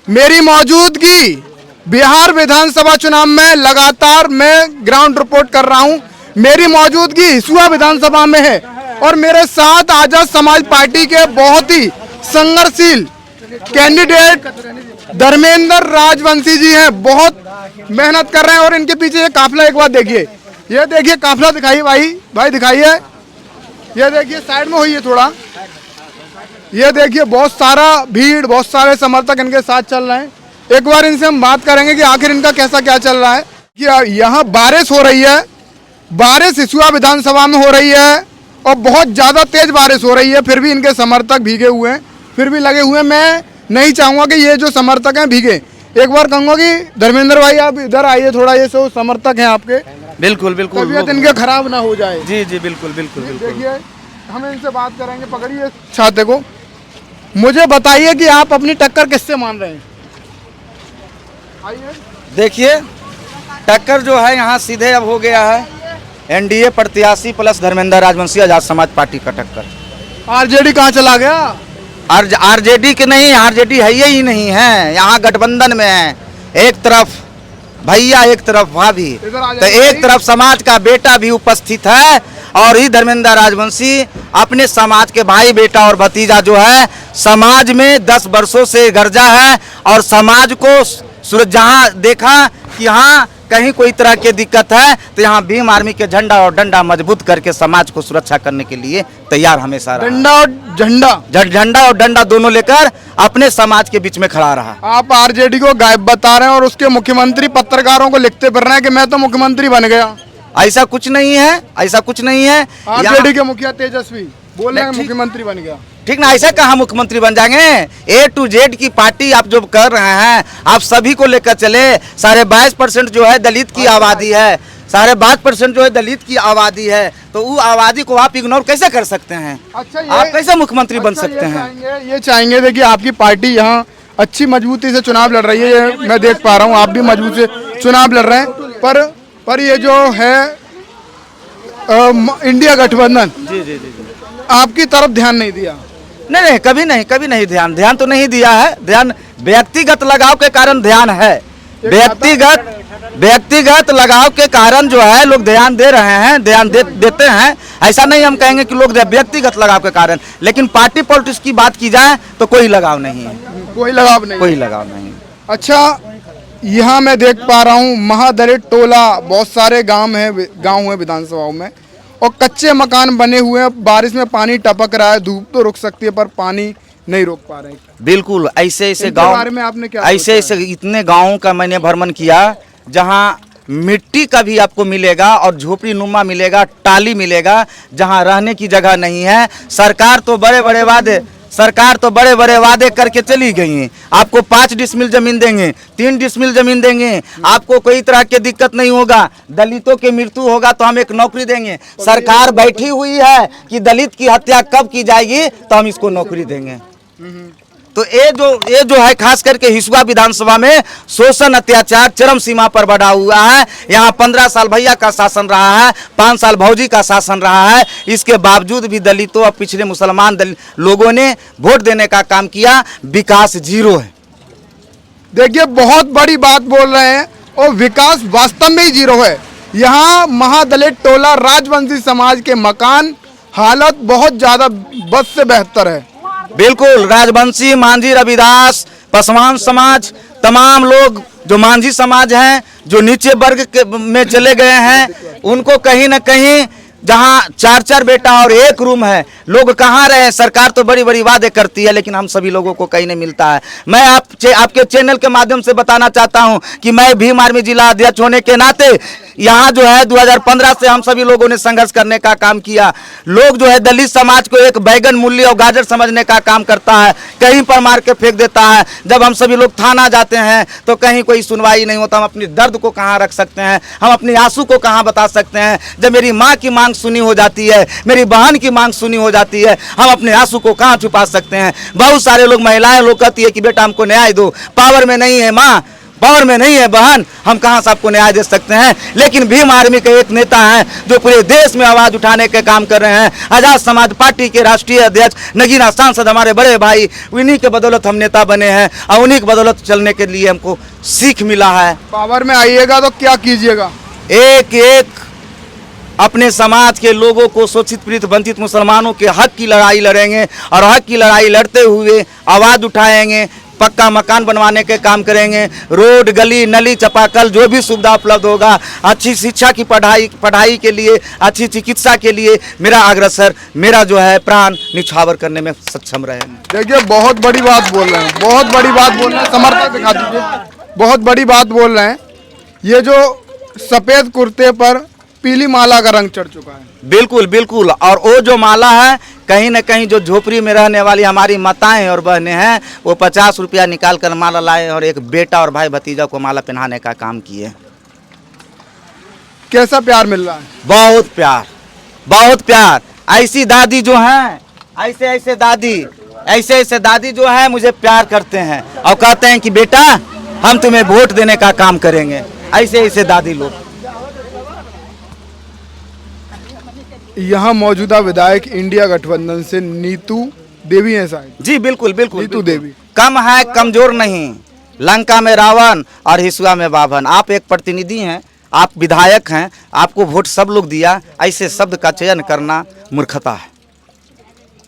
मेरी मौजूदगी बिहार विधानसभा चुनाव में लगातार मैं ग्राउंड रिपोर्ट कर रहा हूं। मेरी मौजूदगी हिसुआ विधानसभा में है और मेरे साथ आजाद समाज पार्टी के बहुत ही संघर्षशील कैंडिडेट धर्मेंद्र राजवंशी जी हैं। बहुत मेहनत कर रहे हैं और इनके पीछे ये काफिला एक बार देखिए, ये देखिए काफिला दिखाइए भाई दिखाइए, ये देखिए साइड में होइए थोड़ा, ये देखिए बहुत सारा भीड़, बहुत सारे समर्थक इनके साथ चल रहे हैं। एक बार इनसे हम बात करेंगे कि आखिर इनका कैसा क्या चल रहा है। कि यहाँ बारिश हो रही है, बारिश हिसुआ विधानसभा में हो रही है और बहुत ज़्यादा तेज बारिश हो रही है, फिर भी इनके समर्थक भीगे हुए हैं, फिर भी लगे हुए हैं। मैं नहीं चाहूँगा कि ये जो समर्थक हैं भीगे। एक बार कहूँगा कि धर्मेंद्र भाई आप इधर आइए थोड़ा, ये सब समर्थक हैं आपके। बिल्कुल बिल्कुल, तबीयत इनके खराब ना हो जाए। जी जी बिल्कुल बिल्कुल बिल्कुल। देखिए हम इनसे बात करेंगे, पकड़िए छाते को। मुझे बताइए कि आप अपनी टक्कर किससे मान रहे हैं? आइए देखिए टक्कर जो है यहाँ सीधे अब हो गया है एनडीए प्रत्याशी प्लस धर्मेंद्र राजवंशी आजाद समाज पार्टी का टक्कर। आरजेडी कहाँ चला गया? आरजेडी के नहीं, आरजेडी है ही नहीं है, यहाँ गठबंधन में है। एक तरफ भैया एक तरफ भाभी, तो एक तरफ समाज का बेटा भी उपस्थित है और ही धर्मेंद्र राजवंशी अपने समाज के भाई बेटा और भतीजा जो है समाज में 10 वर्षों से गर्जा है और समाज को जहाँ देखा कि यहाँ कहीं कोई तरह की दिक्कत है तो यहाँ भीम आर्मी के झंडा और डंडा मजबूत करके समाज को सुरक्षा करने के लिए तैयार हमेशा रहा। डंडा और झंडा और डंडा दोनों लेकर अपने समाज के बीच में खड़ा रहा। आप आरजेडी को गायब बता रहे हैं और उसके मुख्यमंत्री पत्रकारों को लिखते फिर रहे हैं कि मैं तो मुख्यमंत्री बन गया। ऐसा कुछ नहीं है, ऐसा कुछ नहीं है। आरजेडी के मुखिया तेजस्वी बोल रहे हैं मुख्यमंत्री बन गया। ठीक ना, ऐसा कहाँ मुख्यमंत्री बन जाएंगे? A to Z की पार्टी आप जो कर रहे हैं, आप सभी को लेकर चले। 22.5% जो है दलित की आबादी है, 22.5% जो है दलित की आबादी है, तो वो आबादी को आप इग्नोर कैसे कर सकते हैं? अच्छा, आप कैसे मुख्यमंत्री बन सकते हैं? ये चाहेंगे देखिए आपकी पार्टी यहाँ अच्छी मजबूती से चुनाव लड़ रही है, ये मैं देख पा रहा हूँ, आप भी मजबूत से चुनाव लड़ रहे हैं, पर ये जो है इंडिया गठबंधन जी जी जी आपकी तरफ ध्यान नहीं दिया। नहीं, कभी नहीं ध्यान तो नहीं दिया है। ध्यान व्यक्तिगत लगाव के कारण ध्यान है, व्यक्तिगत लगाव के कारण जो है लोग ध्यान दे रहे हैं, देते हैं। ऐसा नहीं हम कहेंगे कि लोग व्यक्तिगत लगाव के कारण, लेकिन पार्टी पॉलिटिक्स की बात की जाए तो कोई लगाव नहीं है, कोई लगाव नहीं। अच्छा, यहाँ मैं देख पा रहा हूँ महादलित टोला, बहुत सारे गांव हैं विधानसभाओं में और कच्चे मकान बने हुए हैं। बारिश में पानी टपक रहा है, धूप तो रुक सकती है पर पानी नहीं रोक पा रहे हैं। बिल्कुल ऐसे गांव बारे में आपने क्या ऐसे इतने गांवों का मैंने भ्रमण किया जहां मिट्टी का भी आपको मिलेगा और झोपड़ी नुमा मिलेगा, टाली मिलेगा, जहां रहने की जगह नहीं है। सरकार तो बड़े बड़े वादे करके चली गई हैं। आपको 5 डिसमिल जमीन देंगे, 3 डिसमिल जमीन देंगे, आपको कोई तरह की दिक्कत नहीं होगा। दलितों की मृत्यु होगा तो हम एक नौकरी देंगे। सरकार बैठी हुई है कि दलित की हत्या कब की जाएगी तो हम इसको नौकरी देंगे। तो ये जो है खास करके हिसुआ विधानसभा में शोषण अत्याचार चरम सीमा पर बढ़ा हुआ है। यहाँ 15 साल भैया का शासन रहा है, 5 साल भौजी का शासन रहा है। इसके बावजूद भी दलितों और पिछड़े मुसलमान लोगों ने वोट देने का काम किया। विकास जीरो है। देखिए बहुत बड़ी बात बोल रहे हैं और विकास वास्तव में ही जीरो है। यहाँ महादलित टोला राजवंशी समाज के मकान हालत बहुत ज्यादा बद से बेहतर है। बिल्कुल, राजवंशी, मांझी, रविदास, पासवान समाज, तमाम लोग जो मांझी समाज हैं, जो नीचे वर्ग में चले गए हैं, उनको कहीं न कहीं जहां 4 बेटा और 1 रूम है, लोग कहाँ रहे? सरकार तो बड़ी बड़ी वादे करती है लेकिन हम सभी लोगों को कहीं नहीं मिलता है। मैं आपके चैनल के माध्यम से बताना चाहता हूं कि मैं भीम आर्मी जिला अध्यक्ष होने के नाते यहाँ जो है 2015 से हम सभी लोगों ने संघर्ष करने का काम किया। लोग जो है दलित समाज को एक बैगन, मूली और गाजर समझने का काम करता है, कहीं पर मार के फेंक देता है। जब हम सभी लोग थाना जाते हैं तो कहीं कोई सुनवाई नहीं होता। हम अपनी दर्द को कहाँ रख सकते हैं, हम अपनी आंसू को कहाँ बता सकते हैं? जब मेरी माँ की मांग सुनी हो जाती है, मेरी बहन की मांग सुनी हो जाती है, हम अपने आंसू को कहाँ छुपा सकते हैं? बहुत सारे लोग, महिलाएं लोग कहती है कि बेटा हमको न्याय दो, पावर में नहीं है माँ, पावर में नहीं है बहन, हम कहां से आपको न्याय दे सकते हैं। लेकिन भीम आर्मी के एक नेता हैं जो पूरे देश में आवाज उठाने के काम कर रहे हैं। आजाद समाज पार्टी के राष्ट्रीय अध्यक्ष नगीना सांसद हमारे बड़े भाई, उन्हीं के बदौलत हम नेता बने हैं और उन्हीं की बदौलत चलने के लिए हमको सीख मिला है। पावर में आइएगा तो क्या कीजिएगा? एक एक अपने समाज के लोगों को, शोषित पीड़ित वंचित मुसलमानों के हक की लड़ाई लड़ेंगे और हक की लड़ाई लड़ते हुए आवाज उठाएंगे। पक्का मकान बनवाने के काम करेंगे, रोड गली नली चापाकल जो भी सुविधा उपलब्ध होगा, अच्छी शिक्षा की पढ़ाई के लिए, अच्छी चिकित्सा के लिए मेरा अग्रसर, मेरा जो है प्राण निछावर करने में सक्षम रहेंगे। देखिए बहुत बड़ी बात बोल रहे हैं, बहुत बड़ी बात बोल रहे हैं, समर्थन दिखा दीजिए। बहुत बड़ी बात बोल रहे हैं। ये जो सफेद कुर्ते पर पीली माला का रंग चढ़ चुका है। बिल्कुल बिल्कुल, और वो जो माला है कहीं न कहीं जो झोपड़ी में रहने वाली हमारी माताएं और बहनें हैं वो 50 रुपया निकाल कर माला लाए और एक बेटा और भाई भतीजा को माला पहनाने का काम किए। कैसा प्यार मिल रहा है? बहुत प्यार, बहुत प्यार। ऐसी दादी जो हैं, ऐसे ऐसे दादी जो है मुझे प्यार करते हैं और कहते हैं कि बेटा हम तुम्हें वोट देने का काम करेंगे। ऐसे ऐसे दादी लोग। यहाँ मौजूदा विधायक इंडिया गठबंधन से नीतू देवी हैं शायद। जी बिल्कुल बिल्कुल, नीतू देवी कम है कमजोर नहीं, लंका में रावण और हिसुआ में बाभन। आप एक प्रतिनिधि हैं, आप विधायक हैं, आपको वोट सब लोग दिया, ऐसे शब्द का चयन करना मूर्खता है।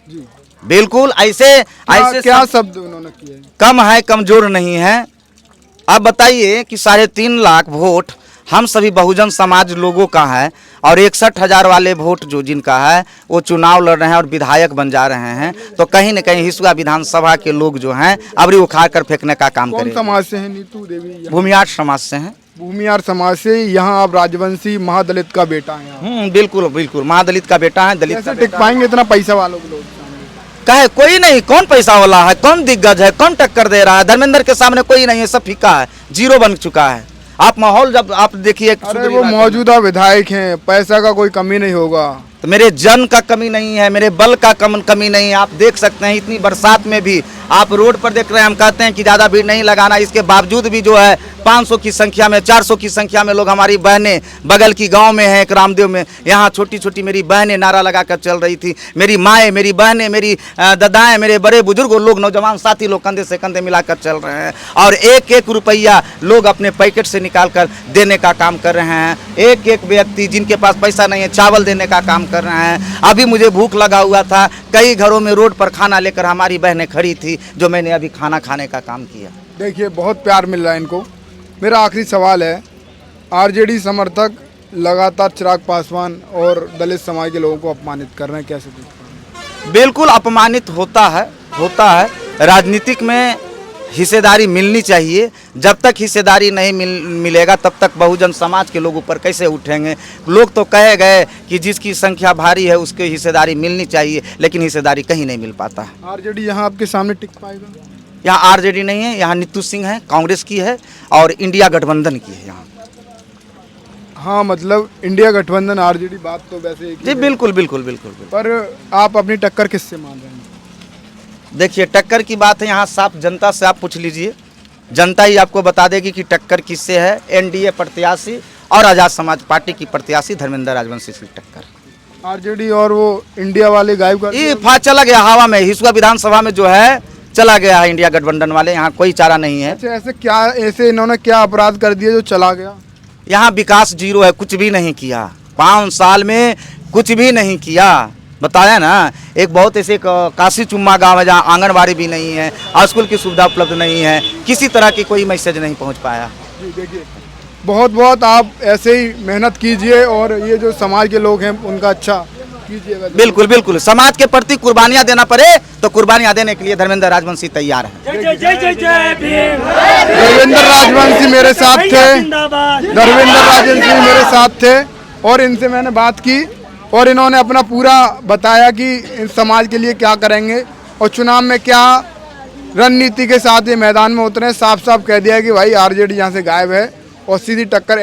जी बिल्कुल ऐसे क्या शब्द उन्होंने किए? कम है कमजोर नहीं है। अब बताइए कि 3.5 लाख वोट हम सभी बहुजन समाज लोगों का है और 61,000 वाले वोट जो जिनका है वो चुनाव लड़ रहे हैं और विधायक बन जा रहे हैं, तो कहीं न कहीं हिसुआ विधानसभा के लोग जो हैं अबरी उखाड़ कर फेंकने का काम करें। कौन समाज से हैं नीतू देवी? भूमियार समाज से हैं। भूमियार समाज से। यहाँ आप राजवंशी महादलित का बेटा हैं। बिल्कुल बिल्कुल, महादलित का बेटा है, दलित कैसे टिक पाएंगे इतना पैसा वालों के लोग? कहे कोई नहीं, कौन पैसा वाला है, कौन दिग्गज है, कौन टक्कर दे रहा है? धर्मेंद्र के सामने कोई नहीं है, सब फीका है, जीरो बन चुका है। आप माहौल जब आप देखिए, अरे वो मौजूदा विधायक हैं, पैसा का कोई कमी नहीं होगा। तो मेरे जन का कमी नहीं है, मेरे बल का कमी नहीं है। आप देख सकते हैं इतनी बरसात में भी आप रोड पर देख रहे हैं, हम कहते हैं कि ज़्यादा भीड़ नहीं लगाना, इसके बावजूद भी जो है 500 की संख्या में, 400 की संख्या में लोग, हमारी बहनें बगल की गांव में है एक रामदेव में, यहाँ छोटी छोटी मेरी बहनें नारा लगाकर चल रही थी। मेरी माएँ, मेरी बहनें, मेरी दादाएँ, मेरे बड़े बुजुर्ग लोग, नौजवान साथी लोग कंधे से कंधे मिलाकर चल रहे हैं और एक एक रुपया लोग अपने पैकेट से निकाल कर देने का काम कर रहे हैं। एक एक व्यक्ति जिनके पास पैसा नहीं है चावल देने का काम कर रहे हैं। अभी मुझे भूख लगा हुआ था, कई घरों में रोड पर खाना लेकर हमारी बहनें खड़ी थी, जो मैंने अभी खाना खाने का काम किया। देखिए बहुत प्यार मिल रहा है इनको। मेरा आखिरी सवाल है, आरजेडी समर्थक लगातार चिराग पासवान और दलित समाज के लोगों को अपमानित कर रहे हैं, कैसे देखते हैं? बिल्कुल अपमानित होता है। राजनीतिक में हिस्सेदारी मिलनी चाहिए। जब तक हिस्सेदारी नहीं मिलेगा तब तक बहुजन समाज के लोग ऊपर कैसे उठेंगे? लोग तो कहे गए कि जिसकी संख्या भारी है उसके हिस्सेदारी मिलनी चाहिए, लेकिन हिस्सेदारी कहीं नहीं मिल पाता है। आरजेडी यहाँ आपके सामने टिक पाएगा? यहाँ आरजेडी नहीं है, यहाँ नीतू सिंह है, कांग्रेस की है और इंडिया गठबंधन की है यहाँ। हाँ मतलब इंडिया गठबंधन आरजेडी, बात तो वैसे जी बिल्कुल बिल्कुल बिल्कुल। पर आप अपनी टक्कर किससे मान रहे हैं? देखिए टक्कर की बात है, यहाँ साफ जनता से आप पूछ लीजिए, जनता ही आपको बता देगी कि टक्कर किससे है। एनडीए प्रत्याशी और आजाद समाज पार्टी की प्रत्याशी धर्मेंद्र राजवंशी की टक्कर। आरजेडी और वो इंडिया वाले गायब कर ये चला गया हवा में। हिसुआ विधानसभा में जो है चला गया है इंडिया गठबंधन वाले, यहाँ कोई चारा नहीं है। अच्छा, ऐसे इन्होंने क्या अपराध कर दिए जो चला गया? यहाँ विकास जीरो है, कुछ भी नहीं किया 5 साल में, कुछ भी नहीं किया। बताया ना, एक बहुत ऐसे काशी चुम्मा गांव है जहाँ आंगनबाड़ी भी नहीं है, स्कूल की सुविधा उपलब्ध नहीं है, किसी तरह की कोई मैसेज नहीं पहुंच पाया। जी देखिए, बहुत बहुत आप ऐसे ही मेहनत कीजिए और ये जो समाज के लोग हैं उनका अच्छा कीजिएगा। बिल्कुल बिल्कुल, समाज के प्रति कुर्बानियां देना पड़े तो कुर्बानियां देने के लिए धर्मेंद्र राजवंशी तैयार है। धर्मेंद्र राजवंशी मेरे साथ थे, धर्मेंद्र राजवंशी मेरे साथ थे और इनसे मैंने बात की और इन्होंने अपना पूरा बताया कि इस समाज के लिए क्या करेंगे और चुनाव में क्या रणनीति के साथ ये मैदान में उतरे। साफ साफ कह दिया कि भाई आरजेडी यहाँ से गायब है और सीधी टक्कर